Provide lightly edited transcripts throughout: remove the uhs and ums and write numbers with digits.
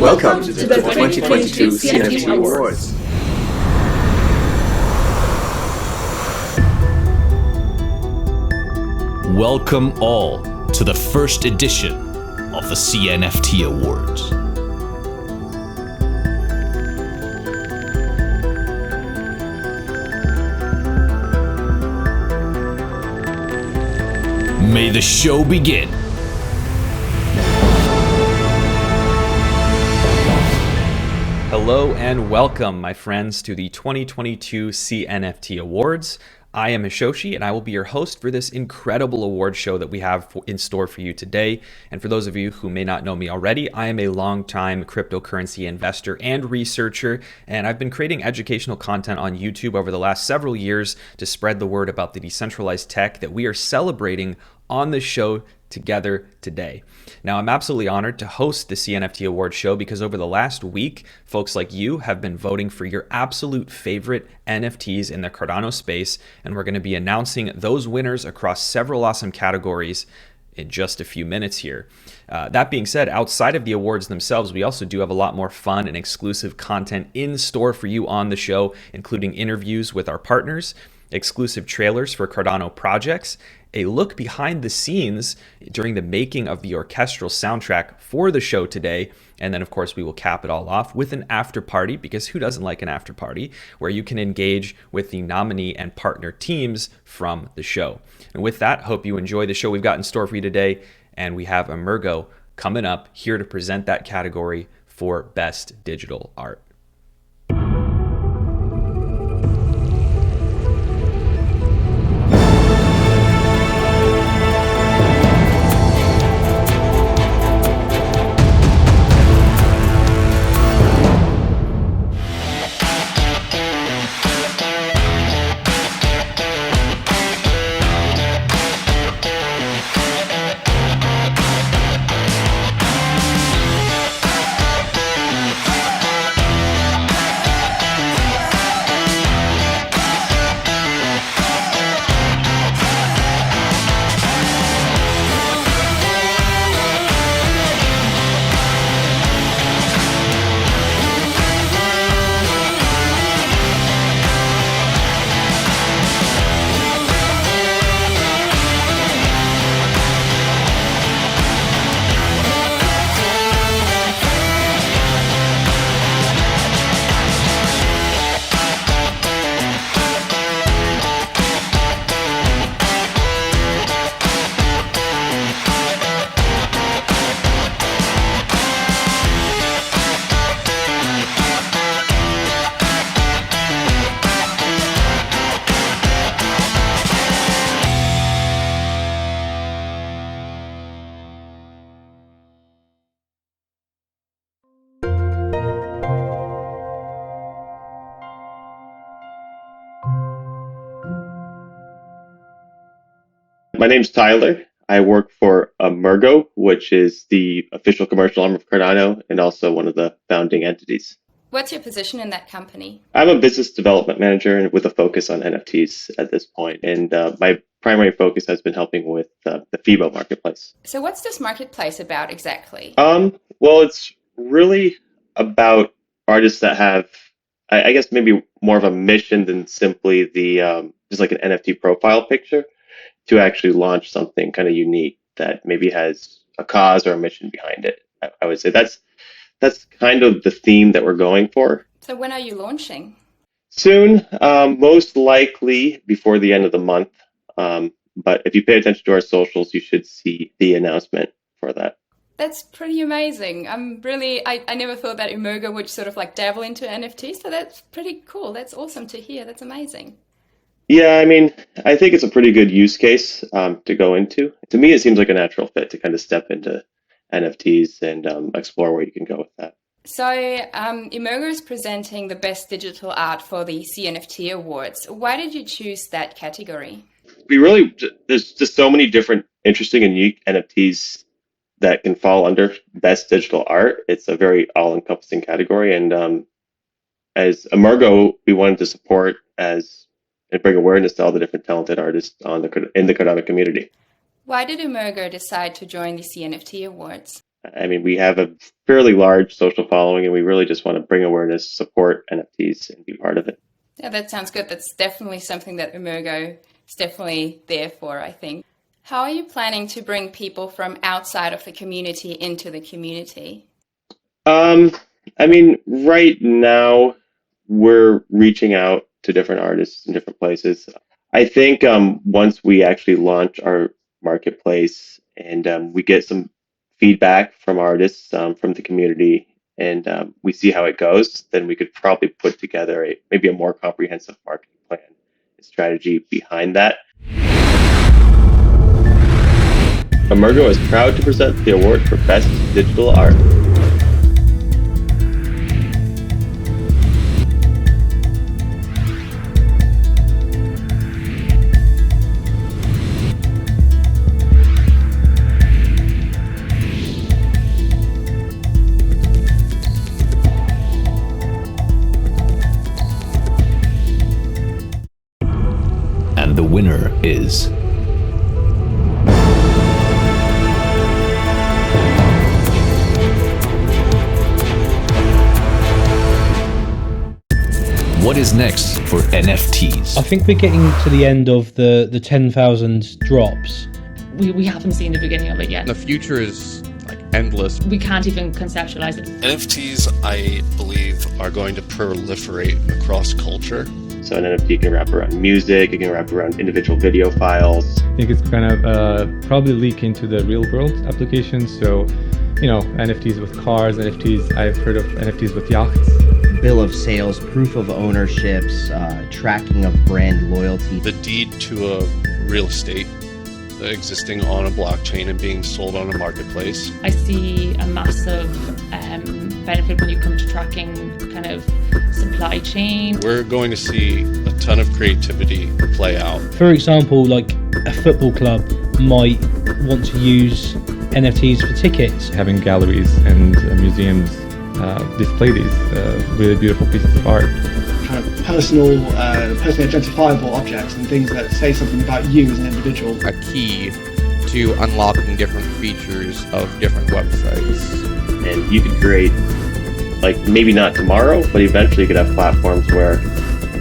Welcome to the 2022 Cnft Awards. Welcome all to the first edition of the Cnft Awards. May the show begin. Hello and welcome, my friends, to the 2022 Cnft Awards. I am Hishoshi, and I will be your host for this incredible award show that we have in store for you today. And for those of you who may not know me already, I am a longtime cryptocurrency investor and researcher, and I've been creating educational content on YouTube over the last several years to spread the word about the decentralized tech that we are celebrating on the show together today. Now, I'm absolutely honored to host the Cnft Awards show because over the last week, folks like you have been voting for your absolute favorite NFTs in the Cardano space, and we're going to be announcing those winners across several awesome categories in just a few minutes here. That being said, outside of the awards themselves, we also do have a lot more fun and exclusive content in store for you on the show, including interviews with our partners, exclusive trailers for Cardano projects, a look behind the scenes during the making of the orchestral soundtrack for the show today, and then of course we will cap it all off with an after party, because who doesn't like an after party, where you can engage with the nominee and partner teams from the show. And with that, hope you enjoy the show we've got in store for you today, and we have Emergo coming up here to present that category for Best Digital Art. My name's Tyler. I work for Emergo, which is the official commercial arm of Cardano and also one of the founding entities. What's your position in that company? I'm a business development manager with a focus on NFTs at this point, and my primary focus has been helping with the FIBO marketplace. So what's this marketplace about exactly? Well, it's really about artists that have, I guess, maybe more of a mission than simply the just like an NFT profile picture, to actually launch something kind of unique that maybe has a cause or a mission behind it. I would say that's kind of the theme that we're going for. So when are you launching? Soon, most likely before the end of the month. But if you pay attention to our socials, you should see the announcement for that. That's pretty amazing. I never thought that Emergo would sort of like dabble into NFTs, so that's pretty cool. That's awesome to hear. That's amazing. Yeah, I mean, I think it's a pretty good use case to go into. To me, it seems like a natural fit to kind of step into NFTs and explore where you can go with that. So Emergo is presenting the Best Digital Art for the Cnft Awards. Why did you choose that category? There's just so many different interesting and unique NFTs that can fall under Best Digital Art. It's a very all-encompassing category, and as Emergo, we wanted to support and bring awareness to all the different talented artists in the Cardano community. Why did Emergo decide to join the Cnft Awards? I mean, we have a fairly large social following, and we really just want to bring awareness, support NFTs, and be part of it. Yeah, that sounds good. That's definitely something that Umogo is definitely there for, I think. How are you planning to bring people from outside of the community into the community? I mean, right now we're reaching out to different artists in different places. I think once we actually launch our marketplace and we get some feedback from artists from the community and we see how it goes, then we could probably put together maybe a more comprehensive marketing plan and strategy behind that. Emergo is proud to present the award for Best Digital Art. And the winner is what is next for NFTs? I think we're getting to the end of the 10,000 drops. We haven't seen the beginning of it yet. The future is like endless. We can't even conceptualize it. NFTs, I believe, are going to proliferate across culture. So an NFT can wrap around music, it can wrap around individual video files. I think it's going to probably leak into the real world applications. So, NFTs with cars, NFTs, I've heard of NFTs with yachts. Bill of sales, proof of ownerships, tracking of brand loyalty. The deed to a real estate existing on a blockchain and being sold on a marketplace. I see a massive benefit when you come to tracking kind of supply chain. We're going to see a ton of creativity play out. For example, like a football club might want to use NFTs for tickets. Having galleries and museums display these really beautiful pieces of art. Kind of personally identifiable objects and things that say something about you as an individual. A key to unlocking different features of different websites. And you could create, like, maybe not tomorrow, but eventually you could have platforms where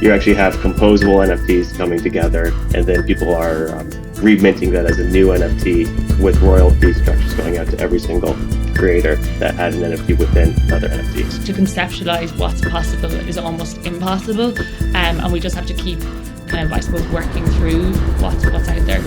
you actually have composable NFTs coming together, and then people are reminting that as a new NFT with royalty structures going out to every single creator that had an NFT within another NFT. To conceptualize what's possible is almost impossible, and we just have to keep kind of, I suppose, working through what's out there.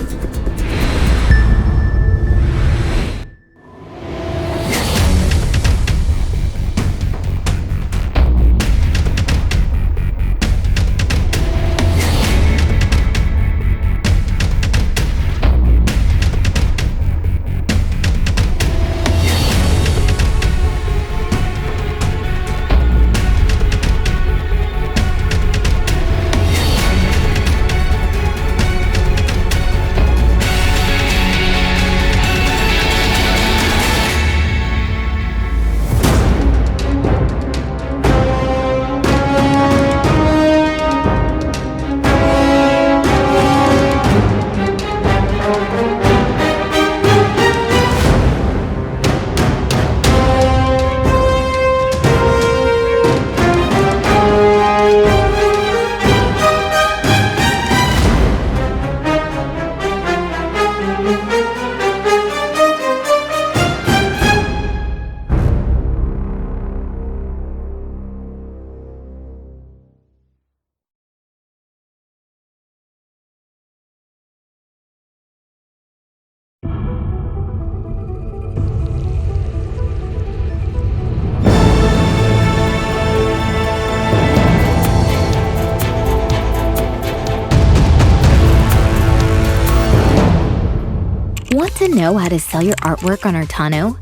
Want to know how to sell your artwork on Cardano?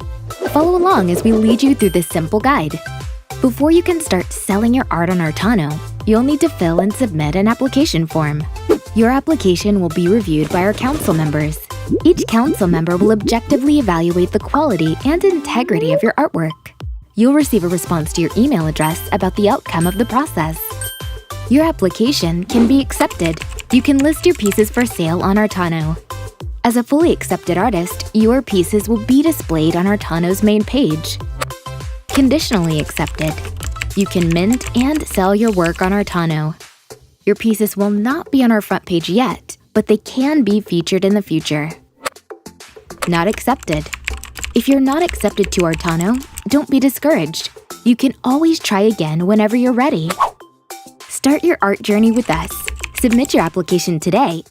Follow along as we lead you through this simple guide. Before you can start selling your art on Cardano, you'll need to fill and submit an application form. Your application will be reviewed by our council members. Each council member will objectively evaluate the quality and integrity of your artwork. You'll receive a response to your email address about the outcome of the process. Your application can be accepted. You can list your pieces for sale on Cardano. As a fully accepted artist, your pieces will be displayed on Artano's main page. Conditionally accepted. You can mint and sell your work on Artano. Your pieces will not be on our front page yet, but they can be featured in the future. Not accepted. If you're not accepted to Artano, don't be discouraged. You can always try again whenever you're ready. Start your art journey with us. Submit your application today.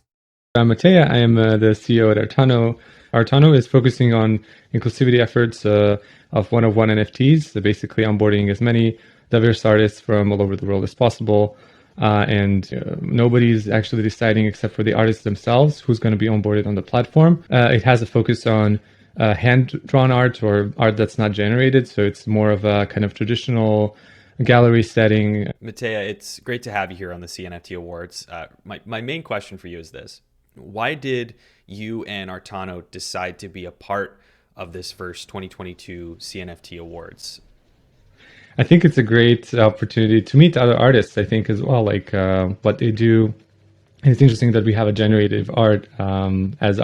I'm Mattea. I am the CEO at Artano. Artano is focusing on inclusivity efforts of one-of-one NFTs, so basically onboarding as many diverse artists from all over the world as possible. Nobody's actually deciding except for the artists themselves who's going to be onboarded on the platform. It has a focus on hand-drawn art or art that's not generated, so it's more of a kind of traditional gallery setting. Mattea, it's great to have you here on the CNFT Awards. My main question for you is this. Why did you and Artano decide to be a part of this first 2022 CNFT Awards? I think it's a great opportunity to meet other artists, I think, as well, like what they do. And it's interesting that we have a generative art as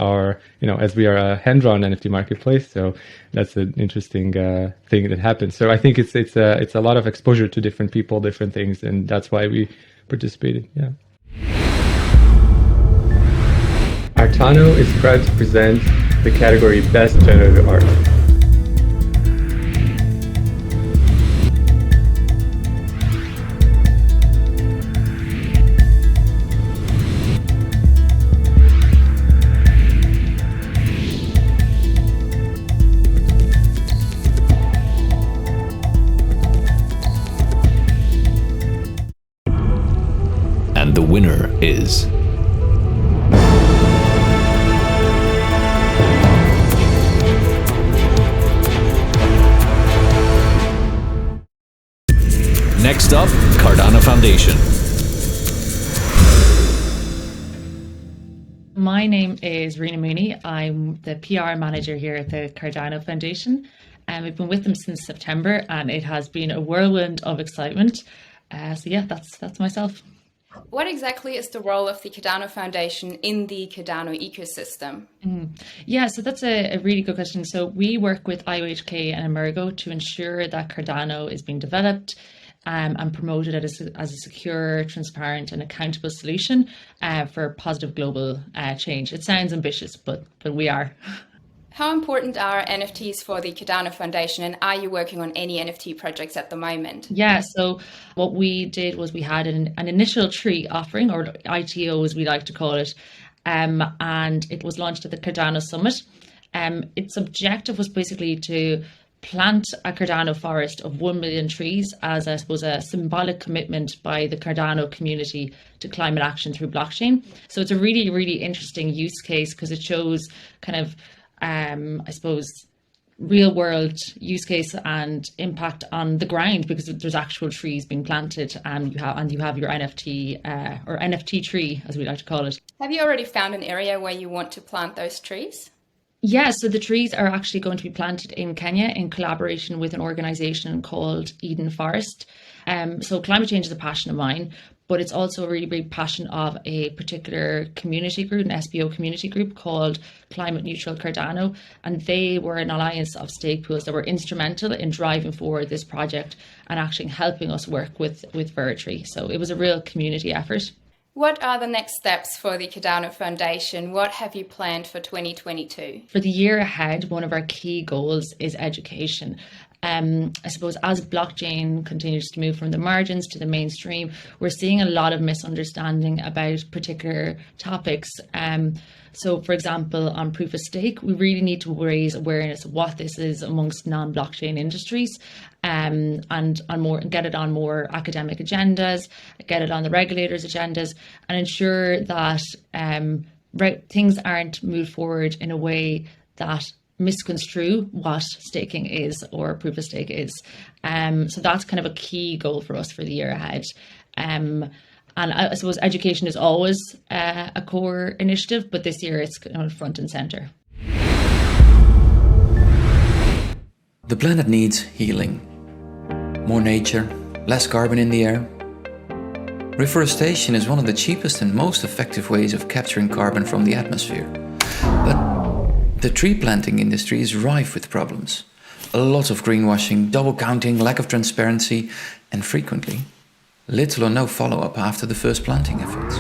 we are a hand-drawn NFT marketplace. So that's an interesting thing that happens. So I think it's a lot of exposure to different people, different things, and that's why we participated. Yeah. Artano is proud to present the category Best Generative Art. And the winner is... Next up, Cardana Foundation. My name is Rena Mooney. I'm the PR manager here at the Cardano Foundation. We've been with them since September, and it has been a whirlwind of excitement. That's myself. What exactly is the role of the Cadano Foundation in the Cadano ecosystem? Yeah, so that's a really good question. So we work with IOHK and Emergo to ensure that Cardano is being developed and promoted as a secure, transparent and accountable solution for positive global change. It sounds ambitious, but we are. How important are NFTs for the Cardano Foundation, and are you working on any NFT projects at the moment? Yeah, so what we did was we had an initial tree offering, or ITO as we like to call it, and it was launched at the Cardano Summit. Its objective was basically to plant a Cardano forest of 1 million trees as, I suppose, a symbolic commitment by the Cardano community to climate action through blockchain. So it's a really, really interesting use case because it shows kind of, I suppose, real world use case and impact on the ground, because there's actual trees being planted and you have your NFT or NFT tree, as we like to call it. Have you already found an area where you want to plant those trees? Yeah, so the trees are actually going to be planted in Kenya in collaboration with an organisation called Eden Forest. So climate change is a passion of mine, but it's also a really big passion of a particular community group, an SBO community group called Climate Neutral Cardano. And they were an alliance of stake pools that were instrumental in driving forward this project and actually helping us work with Veritree. So it was a real community effort. What are the next steps for the Cadano Foundation? What have you planned for 2022? For the year ahead, one of our key goals is education. I suppose as blockchain continues to move from the margins to the mainstream, we're seeing a lot of misunderstanding about particular topics. So, for example, on proof of stake, we really need to raise awareness of what this is amongst non-blockchain industries, and get it on more academic agendas, get it on the regulators' agendas, and ensure that things aren't moved forward in a way that misconstrue what staking is or proof of stake is. So that's kind of a key goal for us for the year ahead. And I suppose education is always a core initiative, but this year it's kind of front and center. The planet needs healing. More nature, less carbon in the air. Reforestation is one of the cheapest and most effective ways of capturing carbon from the atmosphere. But The tree planting industry is rife with problems. A lot of greenwashing, double counting, lack of transparency, and frequently, little or no follow-up after the first planting efforts.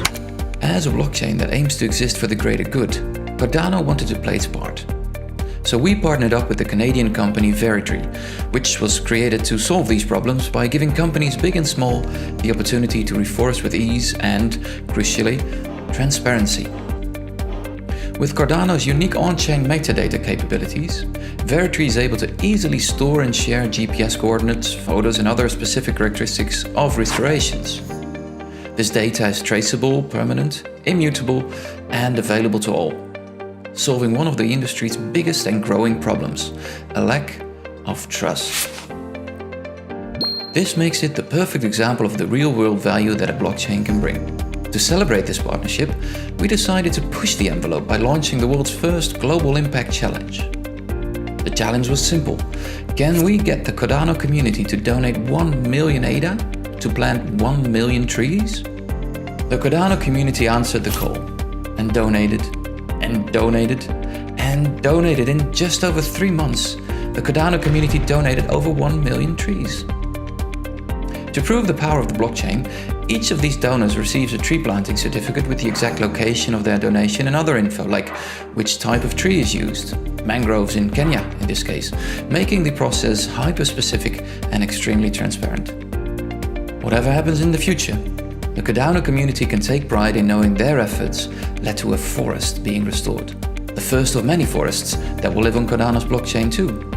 As a blockchain that aims to exist for the greater good, Cardano wanted to play its part. So we partnered up with the Canadian company Veritree, which was created to solve these problems by giving companies big and small the opportunity to reforest with ease and, crucially, transparency. With Cardano's unique on-chain metadata capabilities, Veritree is able to easily store and share GPS coordinates, photos and other specific characteristics of restorations. This data is traceable, permanent, immutable and available to all, solving one of the industry's biggest and growing problems, a lack of trust. This makes it the perfect example of the real-world value that a blockchain can bring. To celebrate this partnership, we decided to push the envelope by launching the world's first Global Impact Challenge. The challenge was simple. Can we get the Cadano community to donate 1 million ADA to plant 1 million trees? The Cadano community answered the call and donated and donated and donated. In just over 3 months, the Cadano community donated over 1 million trees. To prove the power of the blockchain, each of these donors receives a tree planting certificate with the exact location of their donation and other info, like which type of tree is used, mangroves in Kenya in this case, making the process hyper-specific and extremely transparent. Whatever happens in the future, the Cadano community can take pride in knowing their efforts led to a forest being restored. The first of many forests that will live on Cardano's blockchain too.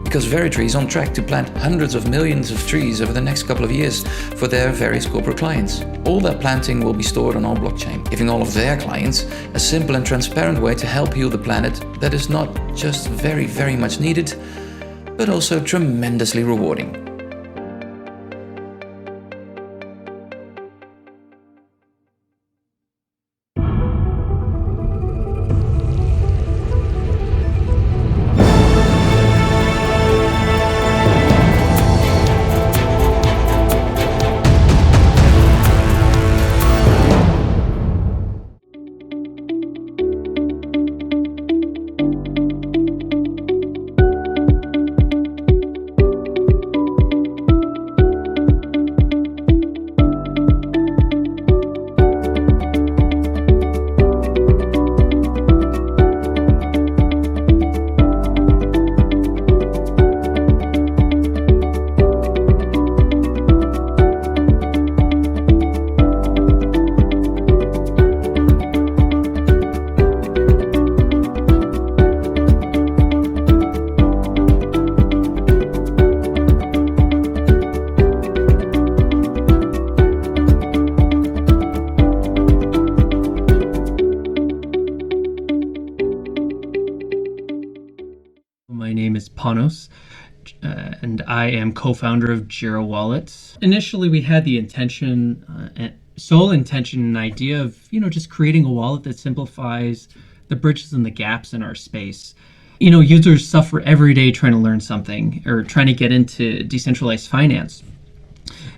Because Veritree is on track to plant hundreds of millions of trees over the next couple of years for their various corporate clients. All that planting will be stored on our blockchain, giving all of their clients a simple and transparent way to help heal the planet that is not just very, very much needed, but also tremendously rewarding. Panos, and I am co-founder of Jira Wallets. Initially, we had the sole intention and idea of, just creating a wallet that simplifies the bridges and the gaps in our space. Users suffer every day trying to learn something or trying to get into decentralized finance.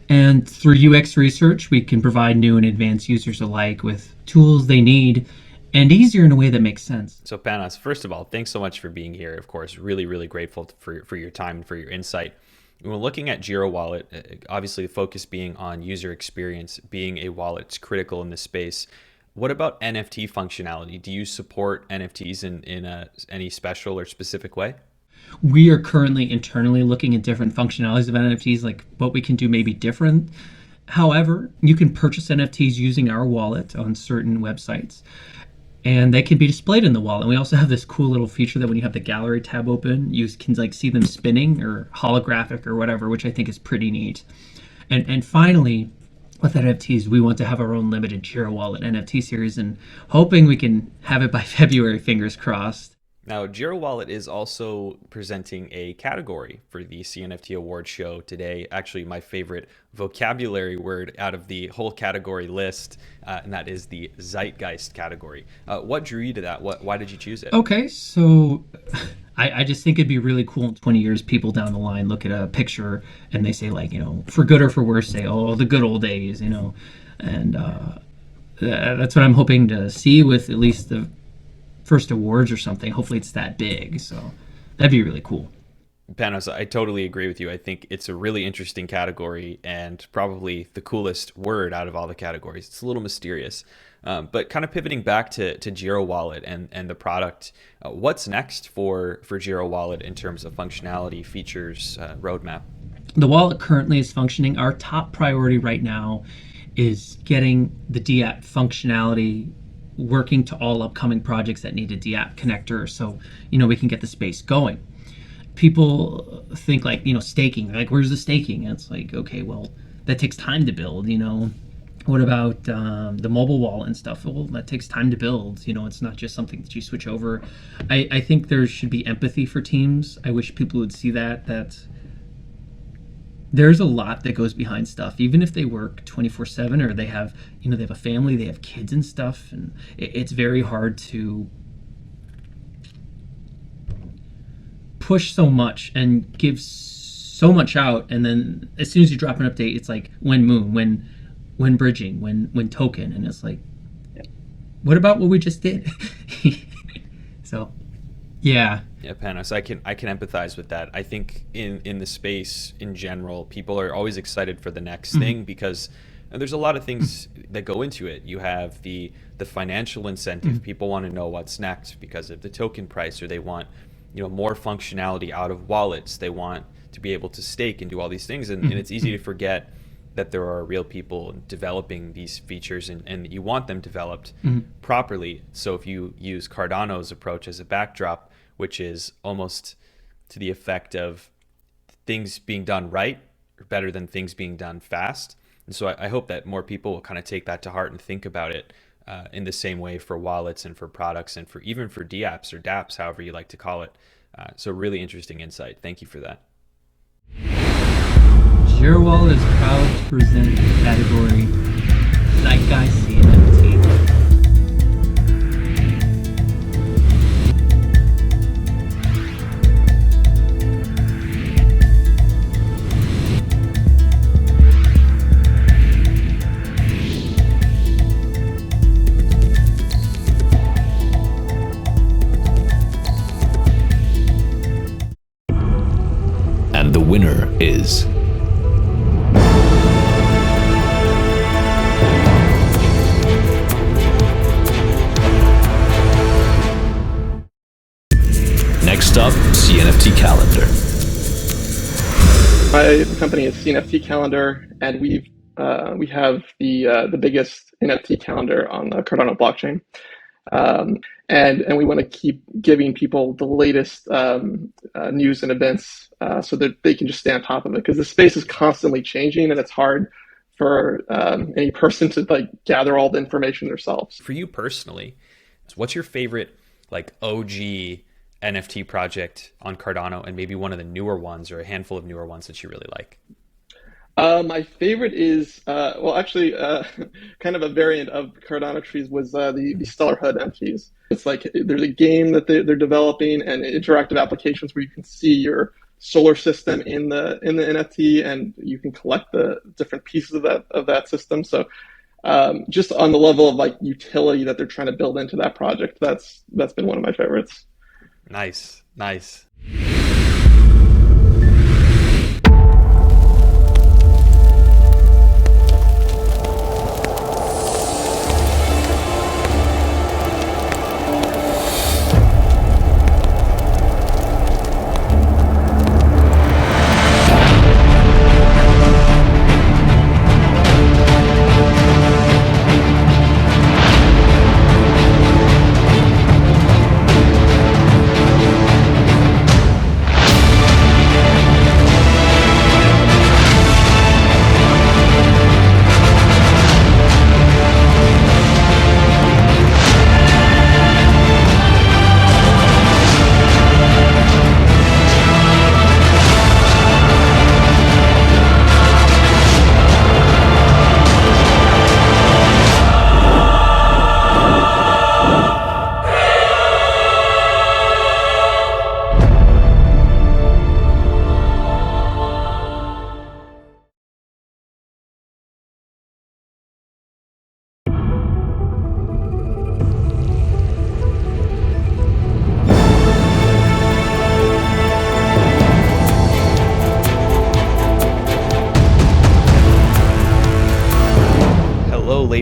And through UX research, we can provide new and advanced users alike with tools they need and easier in a way that makes sense. So Panos, first of all, thanks so much for being here. Of course, really, really grateful for your time and for your insight. When looking at Jira Wallet, obviously the focus being on user experience, being a wallet is critical in this space. What about NFT functionality? Do you support NFTs in any special or specific way? We are currently internally looking at different functionalities of NFTs, like what we can do maybe different. However, you can purchase NFTs using our wallet on certain websites, and they can be displayed in the wallet. And we also have this cool little feature that when you have the gallery tab open, you can see them spinning or holographic or whatever, which I think is pretty neat. And finally, with NFTs, we want to have our own limited Jira Wallet NFT series, and hoping we can have it by February, fingers crossed. Now, Jira Wallet is also presenting a category for the Cnft Award show today. Actually, my favorite vocabulary word out of the whole category list, and that is the Zeitgeist category. What drew you to that? Why did you choose it? Okay, so I just think it'd be really cool in 20 years, people down the line look at a picture and they say, like, for good or for worse, say, oh, the good old days, and that's what I'm hoping to see with at least the first awards or something. Hopefully it's that big. So that'd be really cool. Panos, I totally agree with you. I think it's a really interesting category and probably the coolest word out of all the categories. It's a little mysterious. But kind of pivoting back to Jira Wallet and the product, what's next for Jira Wallet in terms of functionality, features, roadmap? The wallet currently is functioning. Our top priority right now is getting the DApp functionality working to all upcoming projects that need a DApp connector, so we can get the space going. People think like staking, like where's the staking? And it's like, okay, well, that takes time to build. What about the mobile wallet and stuff? Well, that takes time to build. It's not just something that you switch over. I think there should be empathy for teams. I wish people would see that there's a lot that goes behind stuff, even if they work 24/7 or they have they have a family, they have kids and stuff, and it's very hard to push so much and give so much out, and then as soon as you drop an update, it's like when bridging, when token, and it's like, what about what we just did? So yeah, Panos, I can empathize with that. I think in the space in general, people are always excited for the next thing because there's a lot of things that go into it. You have the financial incentive. People want to know what's next because of the token price, or they want more functionality out of wallets. They want to be able to stake and do all these things, and it's easy to forget that there are real people developing these features and you want them developed properly. So if you use Cardano's approach as a backdrop, which is almost to the effect of things being done right or better than things being done fast. And so I hope that more people will kind of take that to heart and think about it in the same way for wallets and for products and for even for DApps or dApps, however you like to call it. So really interesting insight. Thank you for that. Jira Wallet is proud to present the category Zeitgeist CNFT. And the winner is next up, Cnft Calendar. My company is Cnft Calendar, and we have the biggest NFT calendar on the Cardano blockchain, and we want to keep giving people the latest news and events so that they can just stay on top of it, because the space is constantly changing and it's hard for any person to gather all the information themselves. For you personally, what's your favorite OG NFT project on Cardano, and maybe one of the newer ones or a handful of newer ones that you really like? My favorite is, kind of a variant of Cardano trees was the Stellarhood NFTs. It's like there's a game that they're developing and interactive applications where you can see your solar system in the NFT, and you can collect the different pieces of that system. So just on the level of utility that they're trying to build into that project, that's been one of my favorites. Nice.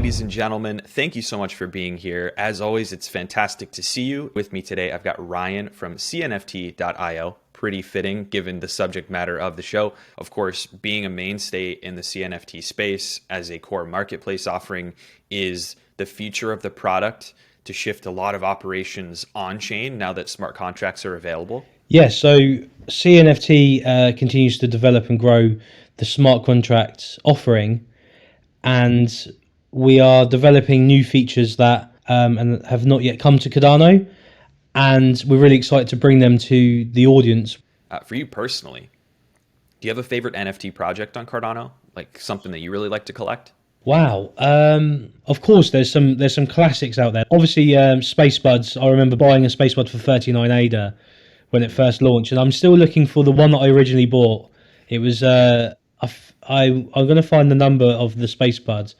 Ladies and gentlemen, thank you so much for being here. As always, it's fantastic to see you. With me today, I've got Ryan from Cnft.io. Pretty fitting given the subject matter of the show. Of course, being a mainstay in the CNFT space as a core marketplace offering is the future of the product to shift a lot of operations on-chain now that smart contracts are available. Yeah, so CNFT continues to develop and grow the smart contracts offering, and we are developing new features that and have not yet come to Cadano, and we're really excited to bring them to the audience. For you personally, do you have a favorite NFT project on Cardano? Like something that you really like to collect? Wow. Of course, there's some classics out there. Obviously, Space Buds. I remember buying a Space Bud for 39 ADA when it first launched, and I'm still looking for the one that I originally bought. It was I'm going to find the number of the Space Buds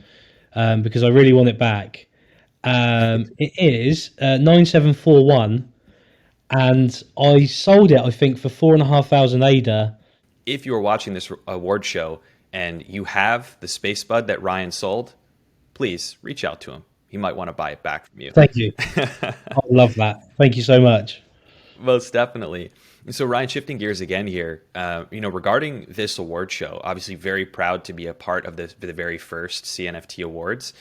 because I really want it back. It is 9741, and I sold it, I think, for 4,500 ADA. If you are watching this award show and you have the Space Bud that Ryan sold, please reach out to him. He might want to buy it back from you. Thank you. I love that. Thank you so much. Most definitely. So Ryan, shifting gears again here, regarding this award show, obviously very proud to be a part of the very first CNFT Awards.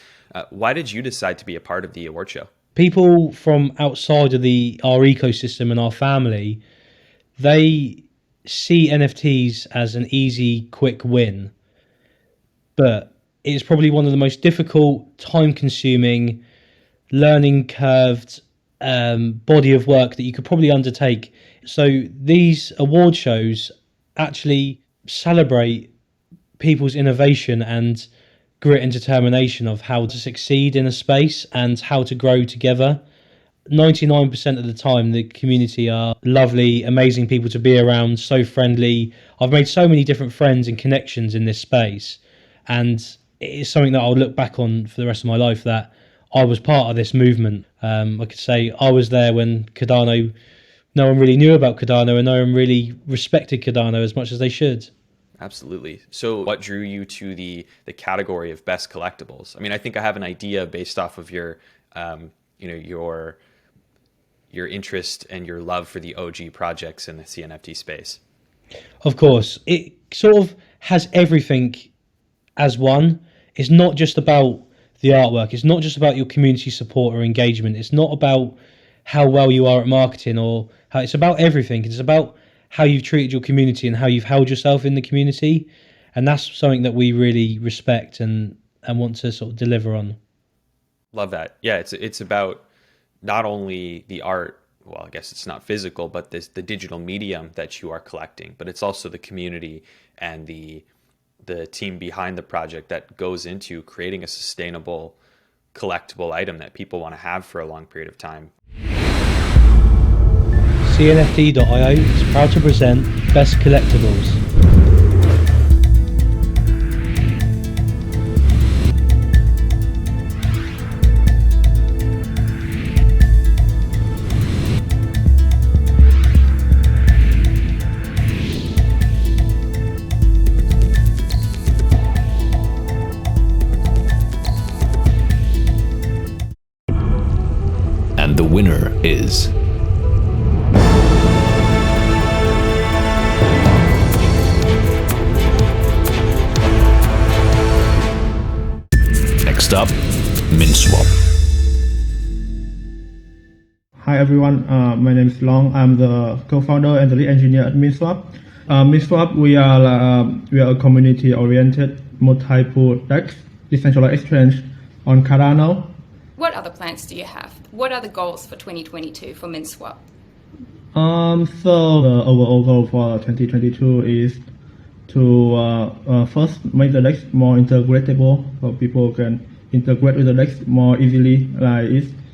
Why did you decide to be a part of the award show? People from outside of our ecosystem and our family, they see NFTs as an easy, quick win. But it's probably one of the most difficult, time-consuming, learning-curved body of work that you could probably undertake. So these award shows actually celebrate people's innovation and grit and determination of how to succeed in a space and how to grow together. 99% of the time, the community are lovely, amazing people to be around, so friendly. I've made so many different friends and connections in this space, and it's something that I'll look back on for the rest of my life, that I was part of this movement. I could say I was there when Cadano, no one really knew about Cadano, and no one really respected Cadano as much as they should. Absolutely. So what drew you to the category of best collectibles? I mean, I think I have an idea based off of your interest and your love for the OG projects in the CNFT space. Of course, it sort of has everything as one. It's not just about the artwork. It's not just about your community support or engagement. It's not about how well you are at marketing or how. It's about everything. It's about how you've treated your community and how you've held yourself in the community. And that's something that we really respect and want to sort of deliver on. Love that. Yeah, it's about not only the art, well, I guess it's not physical, but the digital medium that you are collecting, but it's also the community and the team behind the project that goes into creating a sustainable collectible item that people want to have for a long period of time. Cnft.io is proud to present Best Collectibles. And the winner is next up, Menswear. Hi everyone, my name is Long. I'm the co-founder and the lead engineer at Menswear. Menswear, we are a community-oriented multi-pool DEX decentralized exchange on Cadano. What other plans do you have? What are the goals for 2022 for Menswear? So the overall goal for 2022 is to first make the DEX more integratable, so people can integrate with the DEX more easily. Like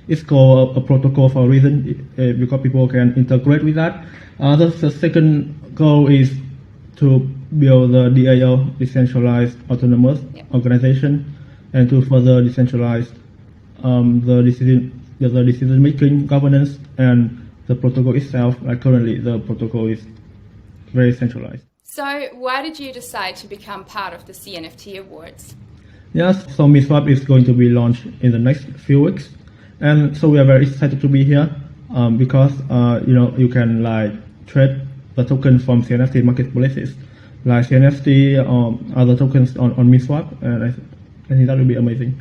it's called a protocol for a reason, because people can integrate with that. The second goal is to build the DAO, decentralized autonomous organization, and to further decentralize the decision making, governance, and the protocol itself. Like currently, the protocol is very centralized. So why did you decide to become part of the CNFT Awards? Yes, so Menswear is going to be launched in the next few weeks, and so we are very excited to be here because you can like trade the token from CNFT marketplaces, like CNFT other tokens on Menswear, and I think that will be amazing.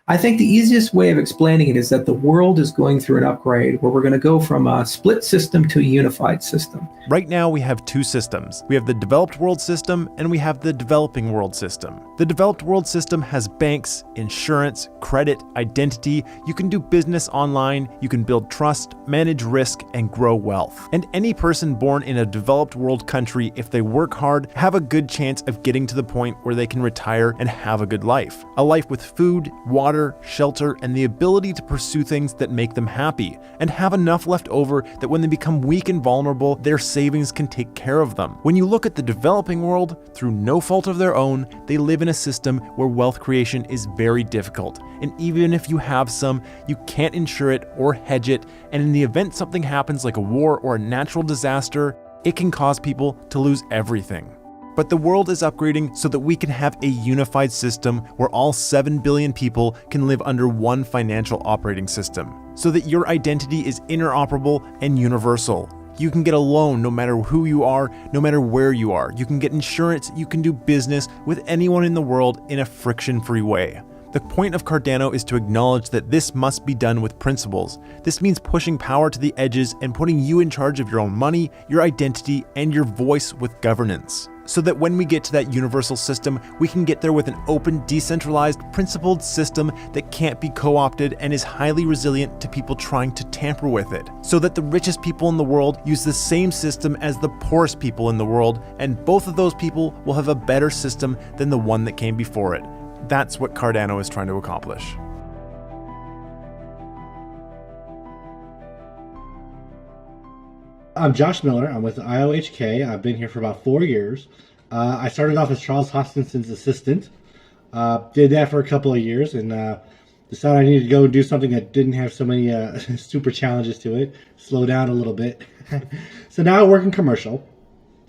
I think the easiest way of explaining it is that the world is going through an upgrade where we're going to go from a split system to a unified system. Right now we have two systems. We have the developed world system and we have the developing world system. The developed world system has banks, insurance, credit, identity. You can do business online, you can build trust, manage risk, and grow wealth. And any person born in a developed world country, if they work hard, have a good chance of getting to the point where they can retire and have a good life. A life with food, water, shelter, and the ability to pursue things that make them happy, and have enough left over that when they become weak and vulnerable, their savings can take care of them. When you look at the developing world, through no fault of their own, they live in a system where wealth creation is very difficult. And even if you have some, you can't insure it or hedge it, and in the event something happens like a war or a natural disaster, it can cause people to lose everything. But the world is upgrading so that we can have a unified system where all 7 billion people can live under one financial operating system, so that your identity is interoperable and universal. You can get a loan no matter who you are, no matter where you are. You can get insurance, you can do business with anyone in the world in a friction-free way. The point of Cardano is to acknowledge that this must be done with principles. This means pushing power to the edges and putting you in charge of your own money, your identity, and your voice with governance. So that when we get to that universal system, we can get there with an open, decentralized, principled system that can't be co-opted and is highly resilient to people trying to tamper with it. So that the richest people in the world use the same system as the poorest people in the world, and both of those people will have a better system than the one that came before it. That's what Cardano is trying to accomplish. I'm Josh Miller. I'm with IOHK. I've been here for about 4 years. I started off as Charles Hoskinson's assistant. Did that for a couple of years and decided I needed to go and do something that didn't have so many super challenges to it. Slow down a little bit. So now I work in commercial.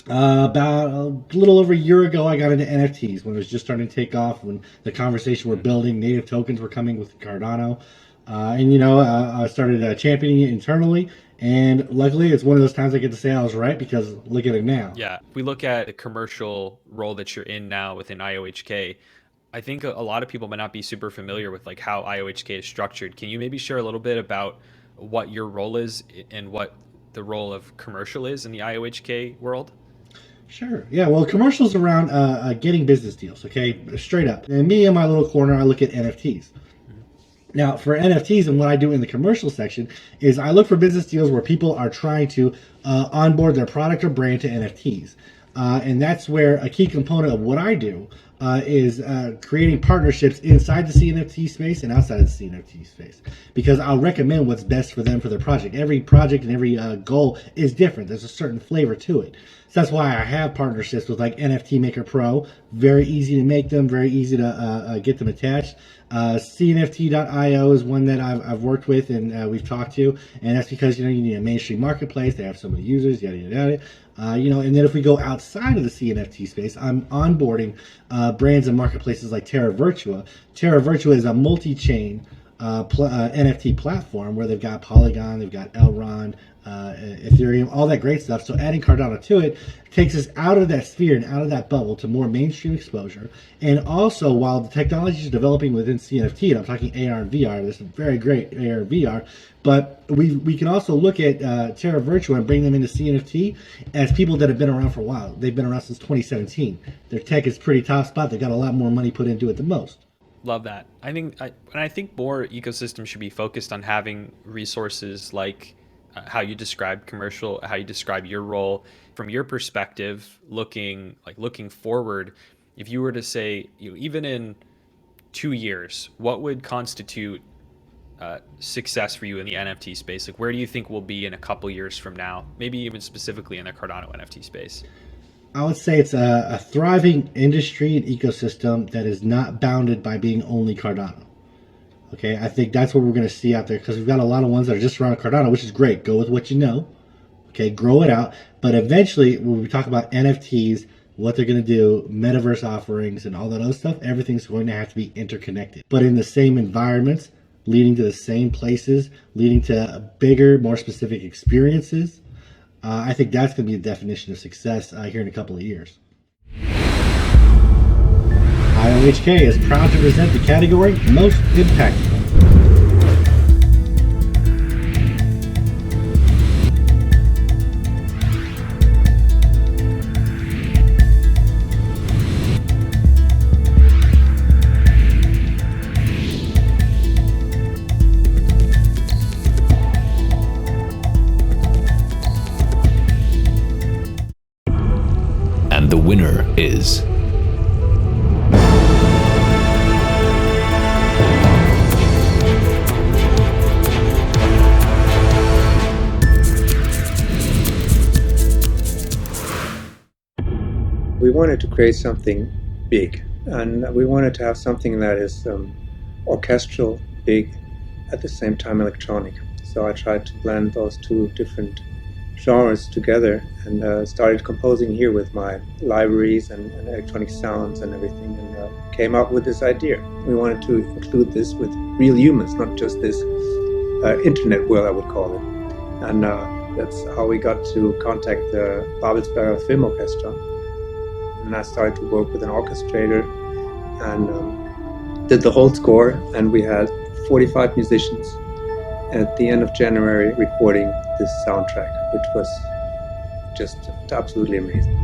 About a little over a year ago, I got into NFTs when it was just starting to take off, when the conversation we're building, native tokens were coming with Cardano. I started championing it internally. And luckily, it's one of those times I get to say I was right, because look at it now. Yeah, if we look at the commercial role that you're in now within IOHK, I think a lot of people might not be super familiar with like how IOHK is structured. Can you maybe share a little bit about what your role is and what the role of commercial is in the IOHK world? Sure. Yeah, well, commercials around getting business deals, okay? Straight up. And me in my little corner, I look at NFTs. Now, for NFTs, and what I do in the commercial section is I look for business deals where people are trying to onboard their product or brand to NFTs. And that's where a key component of what I do is creating partnerships inside the CNFT space and outside of the CNFT space. Because I'll recommend what's best for them for their project. Every project and every goal is different. There's a certain flavor to it. So that's why I have partnerships with like NFT Maker Pro. Very easy to make them, very easy to get them attached. Cnft.io is one that I've worked with and we've talked to, and that's because you need a mainstream marketplace. They have so many users, yada yada yada. And then if we go outside of the CNFT space, I'm onboarding brands and marketplaces like Terra Virtua. Terra Virtua is a multi-chain NFT platform where they've got Polygon, they've got Elrond, Ethereum, all that great stuff. So adding Cardano to it takes us out of that sphere and out of that bubble to more mainstream exposure. And also, while the technology is developing within CNFT, and I'm talking AR and VR, there's some very great AR and VR, but we can also look at Terra Virtua and bring them into CNFT as people that have been around for a while. They've been around since 2017. Their tech is pretty top spot. They've got a lot more money put into it than most. Love that. I think more ecosystems should be focused on having resources like how you describe commercial, how you describe your role from your perspective, looking forward. If you were to say, even in 2 years, what would constitute success for you in the NFT space? Like, where do you think we'll be in a couple years from now? Maybe even specifically in the Cardano NFT space. I would say it's a thriving industry and ecosystem that is not bounded by being only Cardano. Okay, I think that's what we're going to see out there, because we've got a lot of ones that are just around Cardano, which is great. Go with what you know. Okay, grow it out. But eventually, when we talk about NFTs, what they're going to do, metaverse offerings, and all that other stuff, everything's going to have to be interconnected. But in the same environments, leading to the same places, leading to bigger, more specific experiences. I think that's going to be the definition of success here in a couple of years. IOHK is proud to present the category Most Impactful. And the winner is... We wanted to create something big, and we wanted to have something that is orchestral, big, at the same time electronic. So I tried to blend those two different genres together and started composing here with my libraries and electronic sounds and everything, and came up with this idea. We wanted to include this with real humans, not just this internet world, I would call it. And that's how we got to contact the Babelsberger Film Orchestra. And I started to work with an orchestrator and did the whole score, and we had 45 musicians at the end of January recording this soundtrack, which was just absolutely amazing.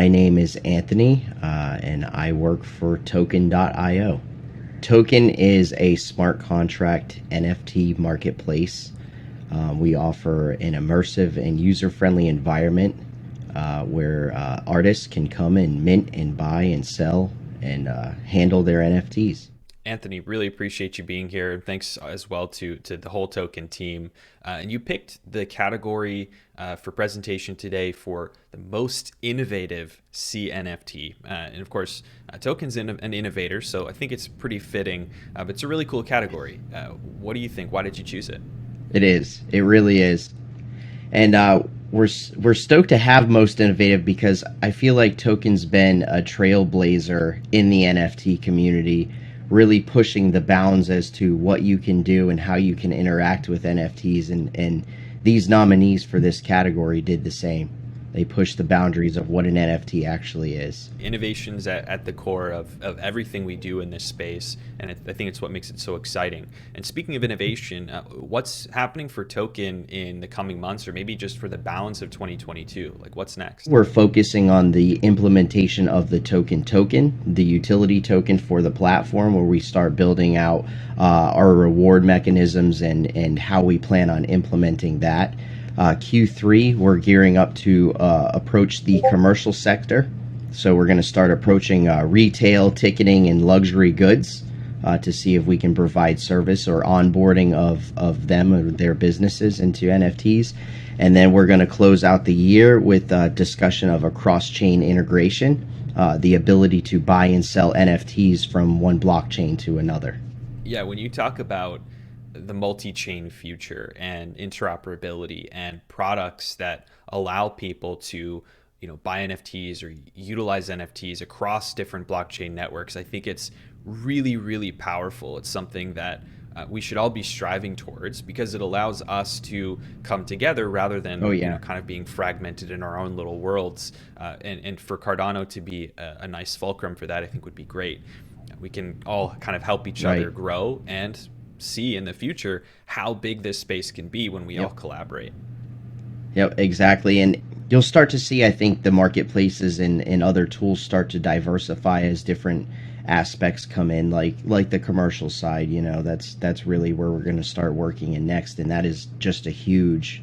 My name is Anthony, and I work for Token.io. Token is a smart contract NFT marketplace. We offer an immersive and user-friendly environment where artists can come and mint and buy and sell and handle their NFTs. Anthony, really appreciate you being here. And thanks as well to the whole Token team. And you picked the category for presentation today for the most innovative CNFT. And of course, Token's an innovator, so I think it's pretty fitting. But it's a really cool category. What do you think? Why did you choose it? It is. It really is. And we're stoked to have most innovative because I feel like Token's been a trailblazer in the NFT community, really pushing the bounds as to what you can do and how you can interact with NFTs. And these nominees for this category did the same. They pushed the boundaries of what an NFT actually is. Innovation's at the core of everything we do in this space, and I think it's what makes it so exciting. And speaking of innovation, what's happening for Token in the coming months, or maybe just for the balance of 2022? Like, what's next? We're focusing on the implementation of the token, the utility token for the platform, where we start building out our reward mechanisms and how we plan on implementing that. Q3, we're gearing up to approach the commercial sector. So we're going to start approaching retail, ticketing, and luxury goods to see if we can provide service or onboarding of them or their businesses into NFTs. And then we're going to close out the year with a discussion of a cross-chain integration, the ability to buy and sell NFTs from one blockchain to another. Yeah, when you talk about the multi-chain future and interoperability and products that allow people to, buy NFTs or utilize NFTs across different blockchain networks, I think it's really, really powerful. It's something that we should all be striving towards because it allows us to come together rather than kind of being fragmented in our own little worlds. And for Cardano to be a nice fulcrum for that, I think would be great. We can all kind of help each other grow and see in the future how big this space can be when we all collaborate. Yep, exactly. And you'll start to see, I think, the marketplaces and other tools start to diversify as different aspects come in, like the commercial side. That's really where we're going to start working in next, and that is just a huge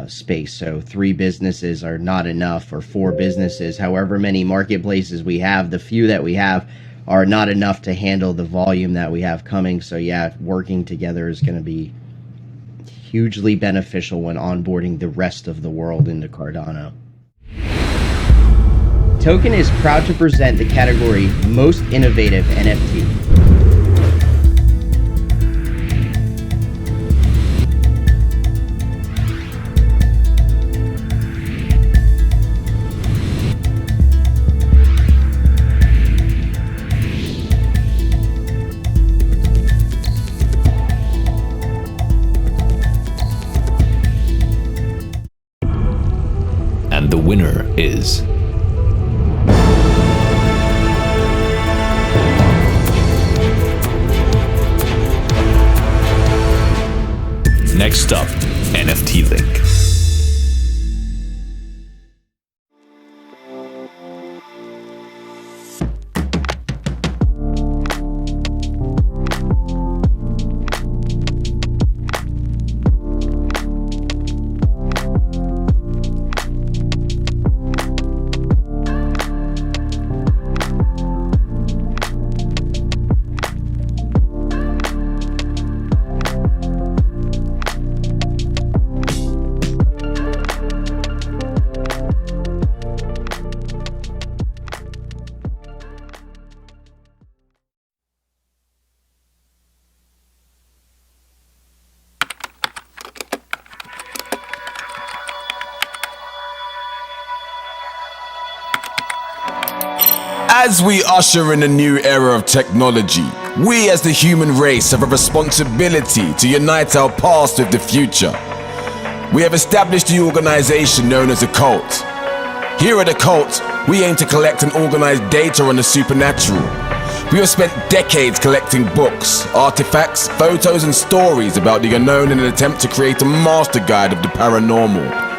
space. So 3 businesses are not enough, or 4 businesses, however many marketplaces we have, the few that we have are not enough to handle the volume that we have coming. So yeah, working together is going to be hugely beneficial when onboarding the rest of the world into Cardano. Token is proud to present the category Most Innovative NFT. And the winner is next up, NFT Link. As we usher in a new era of technology, we as the human race have a responsibility to unite our past with the future. We have established the organization known as a cult. Here at the cult, we aim to collect and organize data on the supernatural. We have spent decades collecting books, artifacts, photos, and stories about the unknown in an attempt to create a master guide of the paranormal.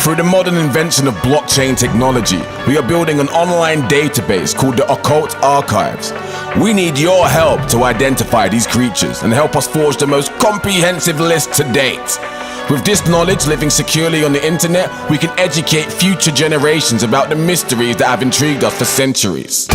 Through the modern invention of blockchain technology, we are building an online database called the Occult Archives. We need your help to identify these creatures and help us forge the most comprehensive list to date. With this knowledge living securely on the internet, we can educate future generations about the mysteries that have intrigued us for centuries.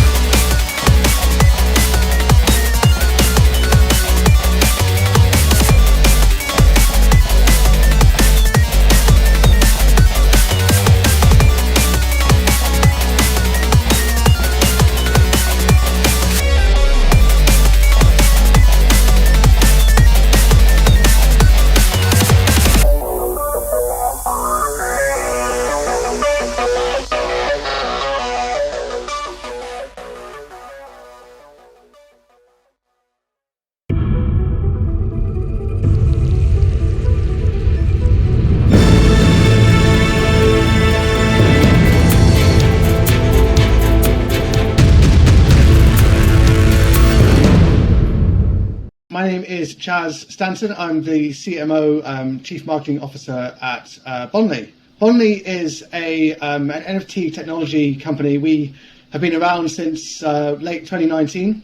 My name is Chaz Stanton. I'm the CMO, Chief Marketing Officer at Bondly. Bondly is an NFT technology company. We have been around since late 2019.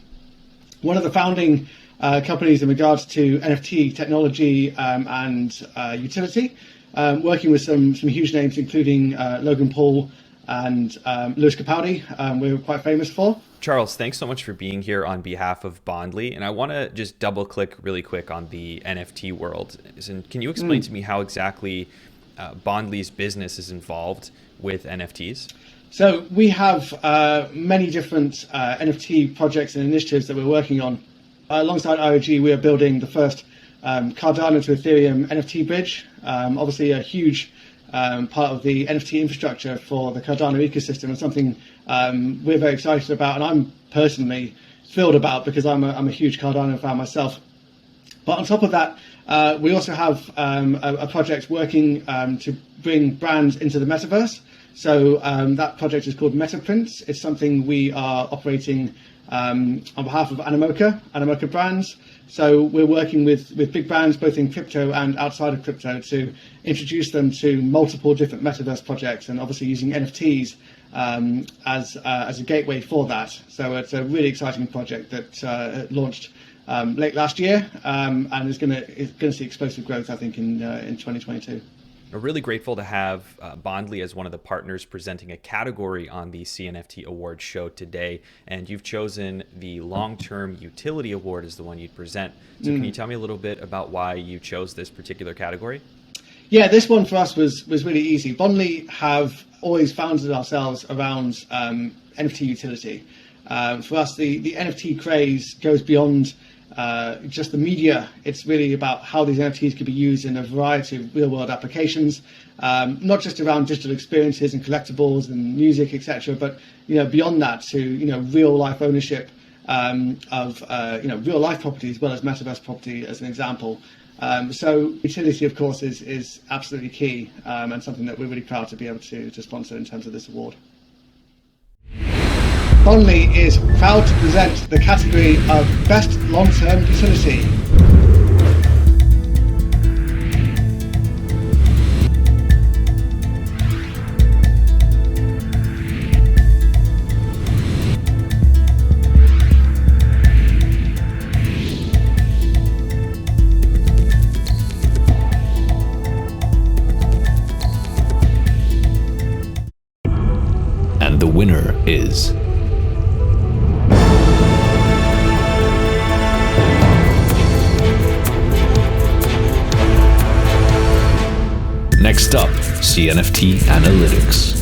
One of the founding companies in regards to NFT technology and utility, working with some huge names, including Logan Paul and Lewis Capaldi, we're quite famous for. Charles, thanks so much for being here on behalf of Bondly. And I want to just double click really quick on the NFT world. And can you explain to me how exactly Bondly's business is involved with NFTs? So we have many different NFT projects and initiatives that we're working on. Alongside IOG, we are building the first Cardano to Ethereum NFT bridge. Obviously a huge part of the NFT infrastructure for the Cardano ecosystem, and something we're very excited about, and I'm personally thrilled about because I'm a huge Cardano fan myself. But on top of that, we also have a project working to bring brands into the metaverse. So that project is called MetaPrints. It's something we are operating on behalf of Animoca Brands. So we're working with big brands, both in crypto and outside of crypto, to introduce them to multiple different metaverse projects, and obviously using NFTs as a gateway for that. So it's a really exciting project that launched late last year and is going to see explosive growth, I think, in 2022. We're really grateful to have Bondly as one of the partners presenting a category on the Cnft Awards show today. And you've chosen the Long-Term Utility Award as the one you'd present. So can you tell me a little bit about why you chose this particular category? Yeah, this one for us was really easy. Bondly have always founded ourselves around NFT utility. For us, the NFT craze goes beyond just the media. It's really about how these NFTs could be used in a variety of real-world applications, not just around digital experiences and collectibles and music, etc., but beyond that to real-life ownership of real-life property as well as metaverse property, as an example. So utility, of course, is absolutely key, and something that we're really proud to be able to sponsor in terms of this award. Bondly is proud to present the category of Best Long-Term Utility. And the winner is... Next up, Cnft Analytics.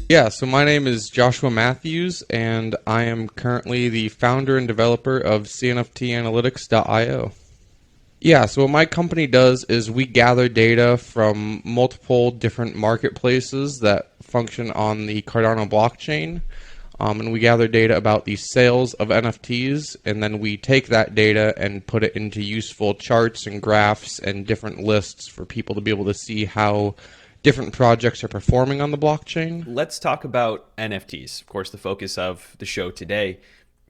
Yeah, so my name is Joshua Matthews, and I am currently the founder and developer of Cnft Analytics.io. Yeah, so what my company does is we gather data from multiple different marketplaces that function on the Cardano blockchain. And we gather data about the sales of NFTs, and then we take that data and put it into useful charts and graphs and different lists for people to be able to see how different projects are performing on the blockchain. Let's talk about NFTs, of course, the focus of the show today.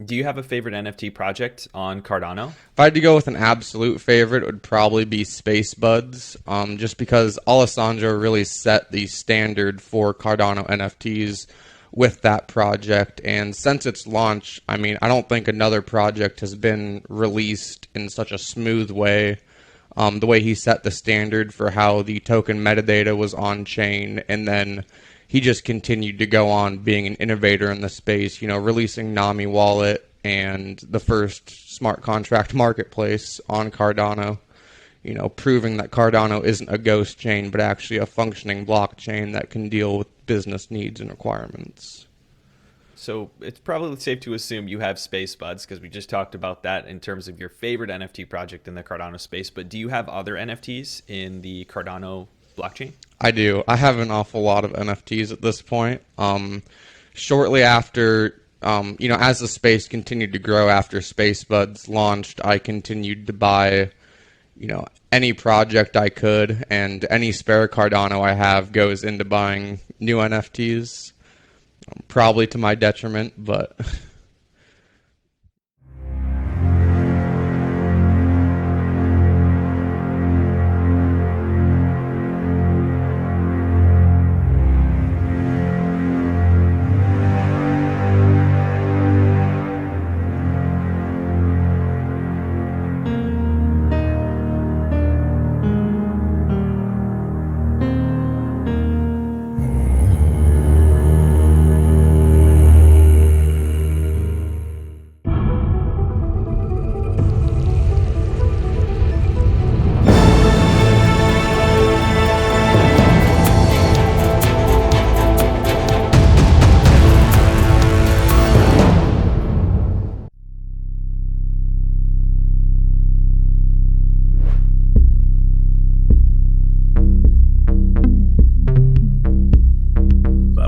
Do you have a favorite NFT project on Cardano? If I had to go with an absolute favorite, it would probably be Space Buds, just because Alessandro really set the standard for Cardano NFTs with that project. And since its launch, I mean, I don't think another project has been released in such a smooth way. The way he set the standard for how the token metadata was on chain, and then he just continued to go on being an innovator in the space, releasing Nami Wallet and the first smart contract marketplace on Cardano, proving that Cardano isn't a ghost chain, but actually a functioning blockchain that can deal with business needs and requirements. So it's probably safe to assume you have Space Buds, because we just talked about that in terms of your favorite NFT project in the Cardano space. But do you have other NFTs in the Cardano blockchain? I do. I have an awful lot of NFTs at this point. Shortly after, as the space continued to grow after Space Buds launched, I continued to buy, any project I could, and any spare Cardano I have goes into buying new NFTs, probably to my detriment, but...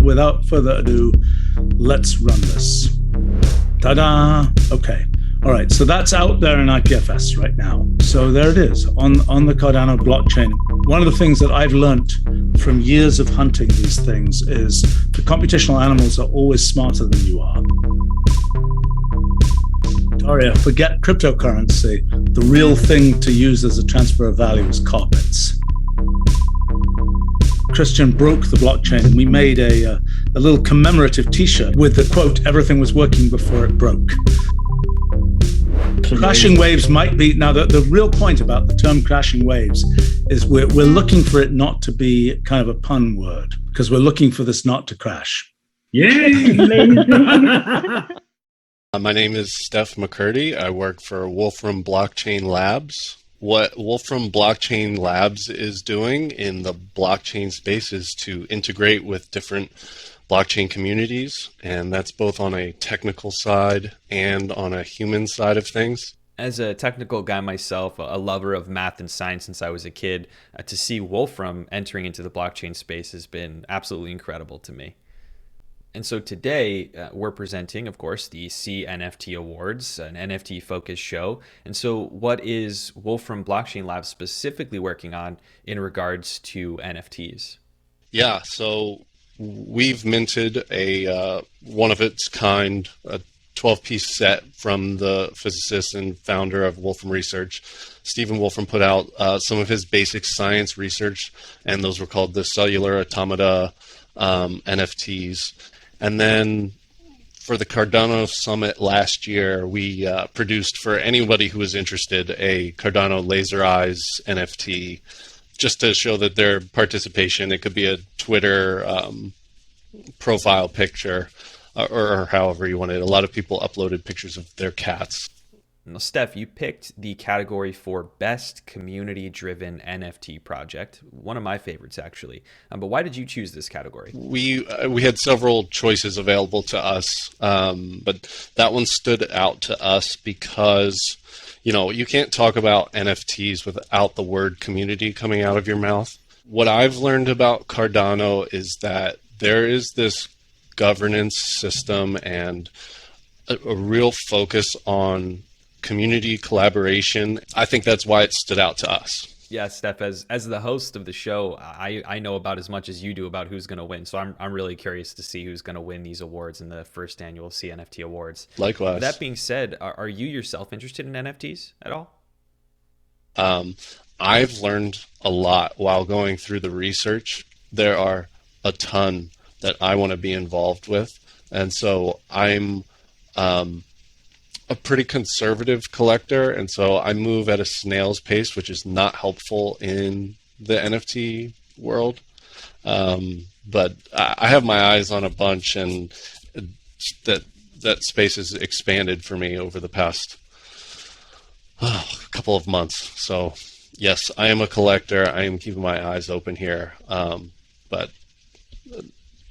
Without further ado, let's run this. Ta-da! Okay. All right. So that's out there in IPFS right now. So there it is on the Cardano blockchain. One of the things that I've learned from years of hunting these things is the computational animals are always smarter than you are. Daria, forget cryptocurrency. The real thing to use as a transfer of value is carpets. Christian broke the blockchain, and we made a little commemorative t-shirt with the quote, "Everything was working before it broke." Crashing waves might be, now the real point about the term crashing waves is we're looking for it not to be kind of a pun word, because we're looking for this not to crash. Yay! My name is Steph Mccurdy. I work for Wolfram Blockchain Labs. What Wolfram Blockchain Labs is doing in the blockchain space is to integrate with different blockchain communities, and that's both on a technical side and on a human side of things. As a technical guy myself, a lover of math and science since I was a kid, to see Wolfram entering into the blockchain space has been absolutely incredible to me. And so today we're presenting, of course, the Cnft Awards, an NFT-focused show. And so what is Wolfram Blockchain Labs specifically working on in regards to NFTs? Yeah, so we've minted a one-of-its-kind, a 12-piece set from the physicist and founder of Wolfram Research. Stephen Wolfram put out some of his basic science research, and those were called the Cellular Automata NFTs. And then for the Cardano Summit last year, we produced, for anybody who was interested, a Cardano Laser Eyes NFT, just to show that their participation. It could be a Twitter profile picture, or however you want it. A lot of people uploaded pictures of their cats. Now, Steph, you picked the category for Best Community-Driven NFT Project, one of my favorites, actually. But why did you choose this category? We had several choices available to us, but that one stood out to us because, you can't talk about NFTs without the word community coming out of your mouth. What I've learned about Cardano is that there is this governance system and a real focus on community collaboration. I think that's why it stood out to us. Yeah, Steph, as the host of the show, I know about as much as you do about who's going to win. So I'm really curious to see who's going to win these awards in the first annual CNFT Awards. Likewise. That being said, are you yourself interested in NFTs at all? I've learned a lot while going through the research. There are a ton that I want to be involved with. And so I'm a pretty conservative collector, and so I move at a snail's pace, which is not helpful in the NFT world. But I have my eyes on a bunch, and that space has expanded for me over the past couple of months. So yes, I am a collector. I am keeping my eyes open here, but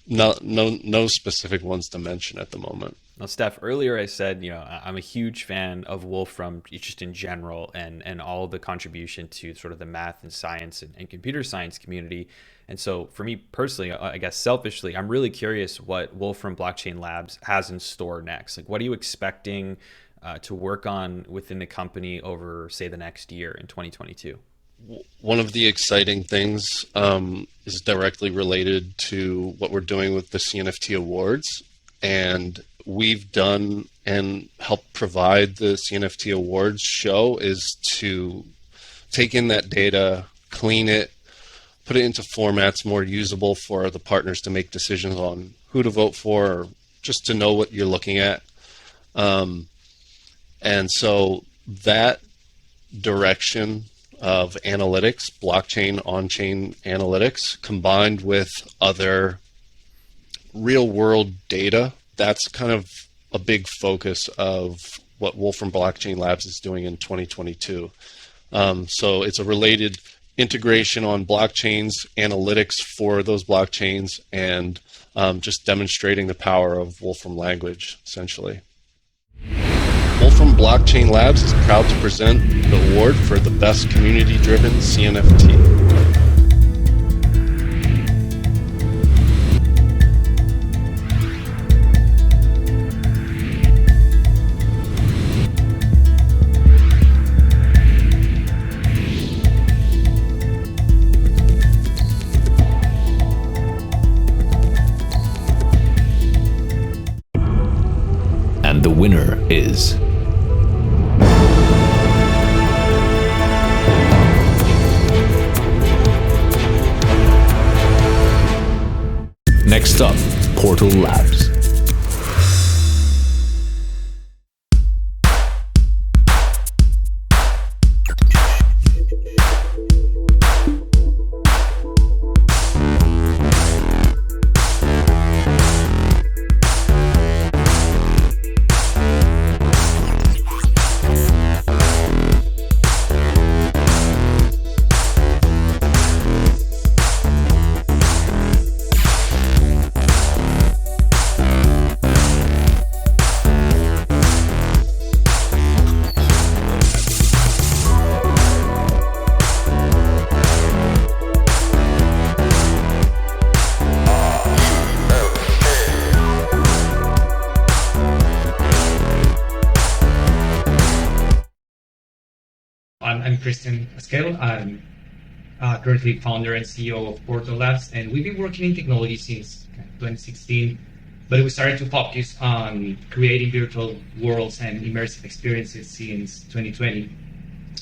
no specific ones to mention at the moment. Now, Steph, earlier I said, I'm a huge fan of Wolfram just in general and all the contribution to sort of the math and science and computer science community. And so for me personally, I guess selfishly, I'm really curious what Wolfram Blockchain Labs has in store next. Like, what are you expecting to work on within the company over, say, the next year in 2022? One of the exciting things is directly related to what we're doing with the CNFT Awards. And we've done and helped provide the CNFT Awards show is to take in that data, clean it, put it into formats more usable for the partners to make decisions on who to vote for, or just to know what you're looking at. And so that direction of analytics, blockchain, on-chain analytics, combined with other real-world data, that's kind of a big focus of what Wolfram Blockchain Labs is doing in 2022. So it's a related integration on blockchains, analytics for those blockchains, and just demonstrating the power of Wolfram language, essentially. Wolfram Blockchain Labs is proud to present the award for the best community-driven CNFT. And the winner is next up, Portal Labs. I'm Christian Pasquel. I'm currently founder and CEO of Portal Labs, and we've been working in technology since 2016, but we started to focus on creating virtual worlds and immersive experiences since 2020.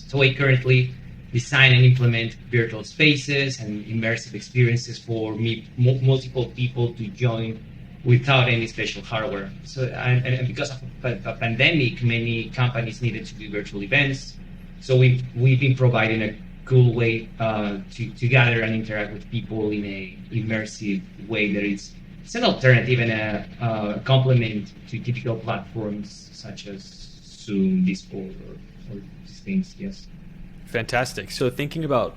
So we currently design and implement virtual spaces and immersive experiences for multiple people to join without any special hardware. So, and because of a pandemic, many companies needed to do virtual events. So we've been providing a cool way to gather and interact with people in a immersive way that it's an alternative and a complement to typical platforms such as Zoom, Discord, or these things. Yes. Fantastic. So thinking about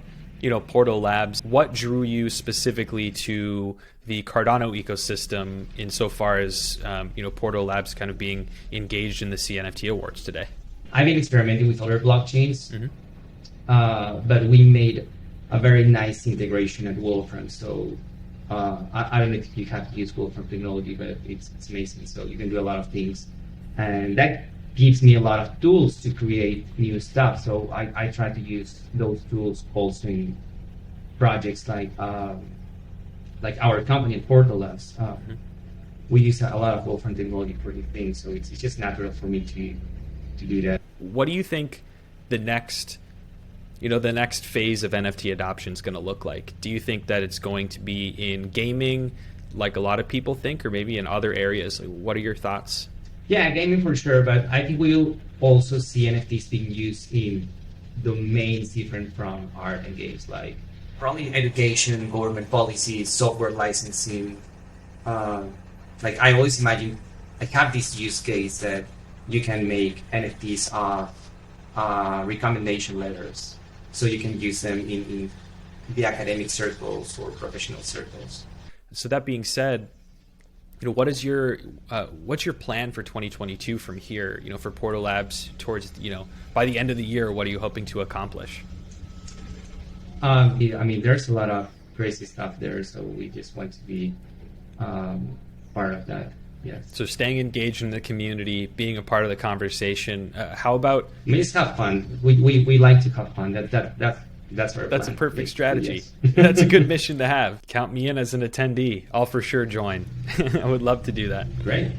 Portal Labs, what drew you specifically to the Cardano ecosystem insofar as Portal Labs kind of being engaged in the CNFT Awards today? I've been experimenting with other blockchains, but we made a very nice integration at Wolfram. So I don't know if you have to use Wolfram technology, but it's amazing. So you can do a lot of things, and that gives me a lot of tools to create new stuff. So I try to use those tools also in projects like our company at Portal Labs. We use a lot of Wolfram technology for these things, so it's just natural for me to do that. What do you think the next phase of NFT adoption is going to look like? Do you think that it's going to be in gaming, like a lot of people think, or maybe in other areas? Like, what are your thoughts? Yeah, gaming for sure, but I think we'll also see NFTs being used in domains different from art and games, like probably education, government policies, software licensing. Like I always imagine, I have this use case that you can make NFTs of recommendation letters, so you can use them in the academic circles or professional circles. So that being said, what's your plan for 2022 from here? For Portal Labs towards by the end of the year, what are you hoping to accomplish? I mean, there's a lot of crazy stuff there, so we just want to be part of that. Yes. So staying engaged in the community, being a part of the conversation. How about? Just have fun. We like to have fun. That's our That's plan. a perfect strategy. Yes. That's a good mission to have. Count me in as an attendee. I'll for sure join. I would love to do that. Great.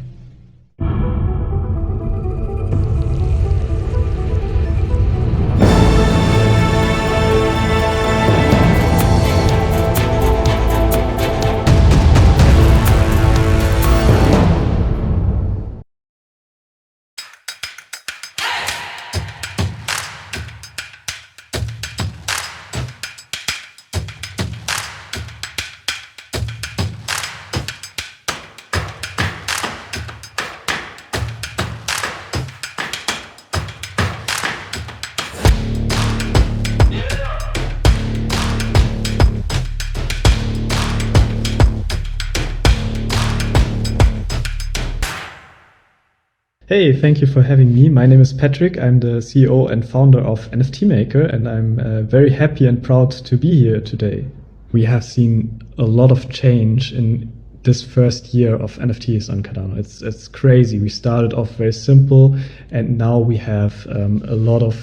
Hey, thank you for having me. My name is Patrick. I'm the CEO and founder of NFT Maker, and I'm very happy and proud to be here today. We have seen a lot of change in this first year of NFTs on Cadano. It's crazy. We started off very simple, and now we have a lot of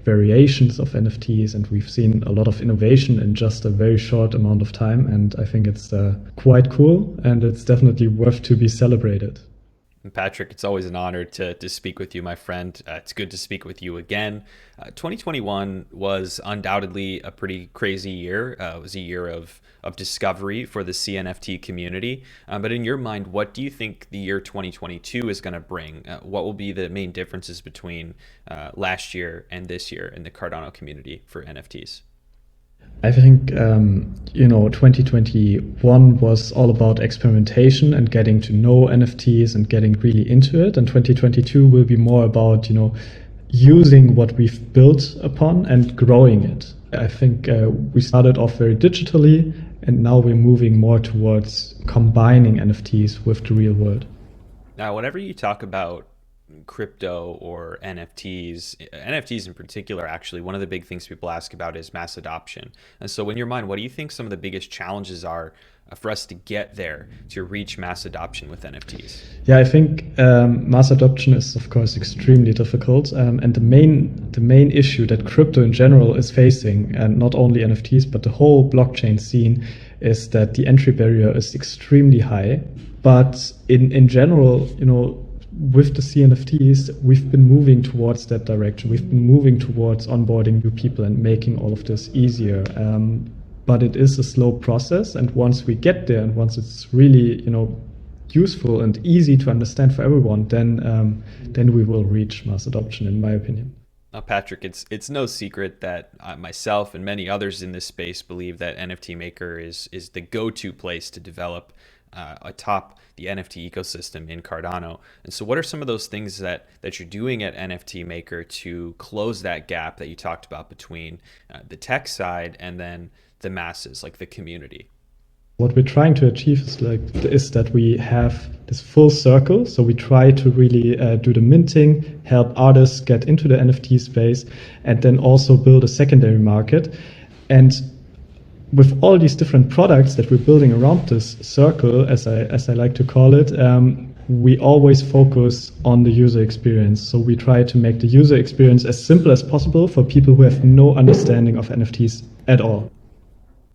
variations of NFTs, and we've seen a lot of innovation in just a very short amount of time. And I think it's quite cool, and it's definitely worth to be celebrated. Patrick, it's always an honor to speak with you, my friend. It's good to speak with you again. 2021 was undoubtedly a pretty crazy year. It was a year of discovery for the CNFT community. But in your mind, what do you think the year 2022 is going to bring? What will be the main differences between last year and this year in the Cardano community for NFTs? I think, 2021 was all about experimentation and getting to know NFTs and getting really into it. And 2022 will be more about, using what we've built upon and growing it. I think we started off very digitally, and now we're moving more towards combining NFTs with the real world. Now, whenever you talk about crypto or NFTs in particular, actually, one of the big things people ask about is mass adoption. And so in your mind, what do you think some of the biggest challenges are for us to get there, to reach mass adoption with NFTs? Yeah, I think mass adoption is, of course, extremely difficult. And the main issue that crypto in general is facing, and not only NFTs, but the whole blockchain scene, is that the entry barrier is extremely high. But in general, with the CNFTs, we've been moving towards that direction. We've been moving towards onboarding new people and making all of this easier. But it is a slow process. And once we get there, and once it's really, useful and easy to understand for everyone, then we will reach mass adoption, in my opinion. Now, Patrick, it's no secret that myself and many others in this space believe that NFT Maker is the go-to place to develop atop the NFT ecosystem in Cardano. And so what are some of those things that you're doing at NFT Maker to close that gap that you talked about between the tech side and then the masses, like the community? What we're trying to achieve is that we have this full circle. So we try to really do the minting, help artists get into the NFT space, and then also build a secondary market. And with all these different products that we're building around this circle, as I like to call it, we always focus on the user experience. So we try to make the user experience as simple as possible for people who have no understanding of NFTs at all.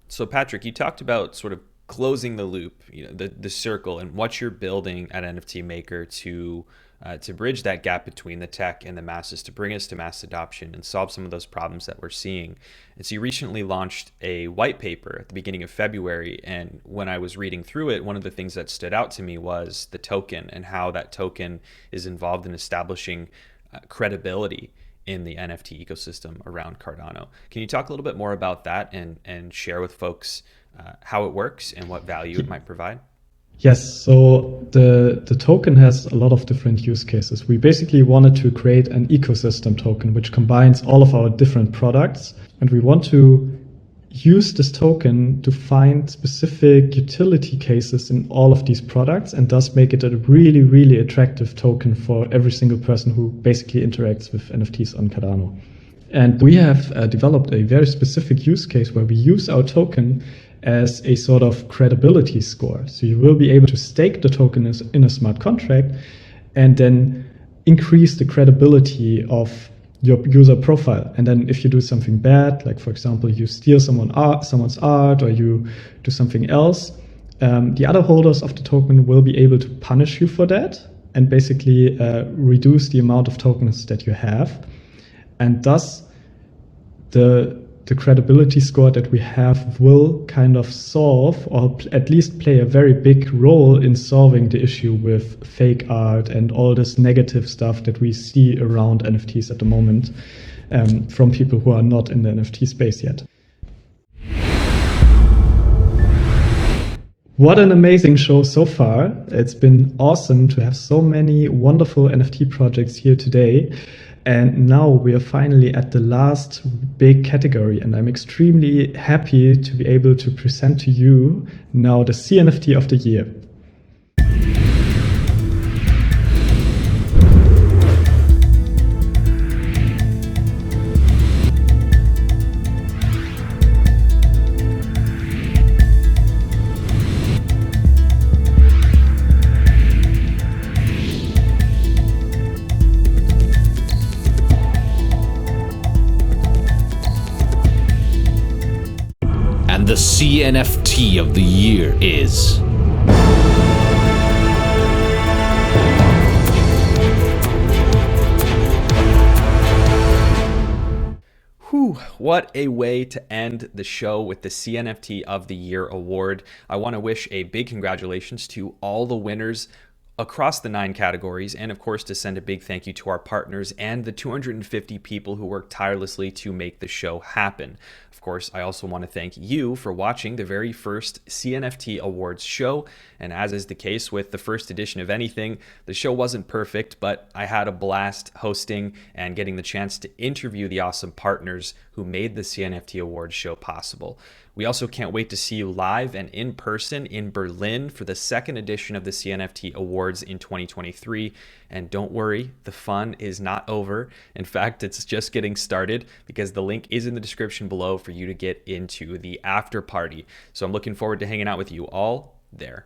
So Patrick, you talked about sort of closing the loop, the circle, and what you're building at NFT Maker to bridge that gap between the tech and the masses, to bring us to mass adoption and solve some of those problems that we're seeing. And so you recently launched a white paper at the beginning of February, and when I was reading through it, one of the things that stood out to me was the token and how that token is involved in establishing credibility in the NFT ecosystem around Cardano. Can you talk a little bit more about that and share with folks how it works and what value it might provide? Yes, so the token has a lot of different use cases. We basically wanted to create an ecosystem token which combines all of our different products, and we want to use this token to find specific utility cases in all of these products, and thus make it a really, really attractive token for every single person who basically interacts with NFTs on Cadano. And we have developed a very specific use case where we use our token as a sort of credibility score. So you will be able to stake the token in a smart contract and then increase the credibility of your user profile. And then if you do something bad, like for example, you steal someone's art or you do something else, the other holders of the token will be able to punish you for that and basically reduce the amount of tokens that you have. And thus the credibility score that we have will kind of solve, or at least play a very big role in solving the issue with fake art and all this negative stuff that we see around NFTs at the moment from people who are not in the NFT space yet. What an amazing show so far. It's been awesome to have so many wonderful NFT projects here today. And now we are finally at the last big category, and I'm extremely happy to be able to present to you now the CNFT of the year. The CNFT of the year is... Whew, what a way to end the show with the CNFT of the Year award. I want to wish a big congratulations to all the winners across the 9 categories, and of course to send a big thank you to our partners and the 250 people who worked tirelessly to make the show happen. Of course, I also want to thank you for watching the very first CNFT Awards show, and as is the case with the first edition of anything, the show wasn't perfect, but I had a blast hosting and getting the chance to interview the awesome partners who made the CNFT Awards show possible. We also can't wait to see you live and in person in Berlin for the second edition of the CNFT Awards in 2023. And don't worry, the fun is not over. In fact, it's just getting started because the link is in the description below for you to get into the after party. So I'm looking forward to hanging out with you all there.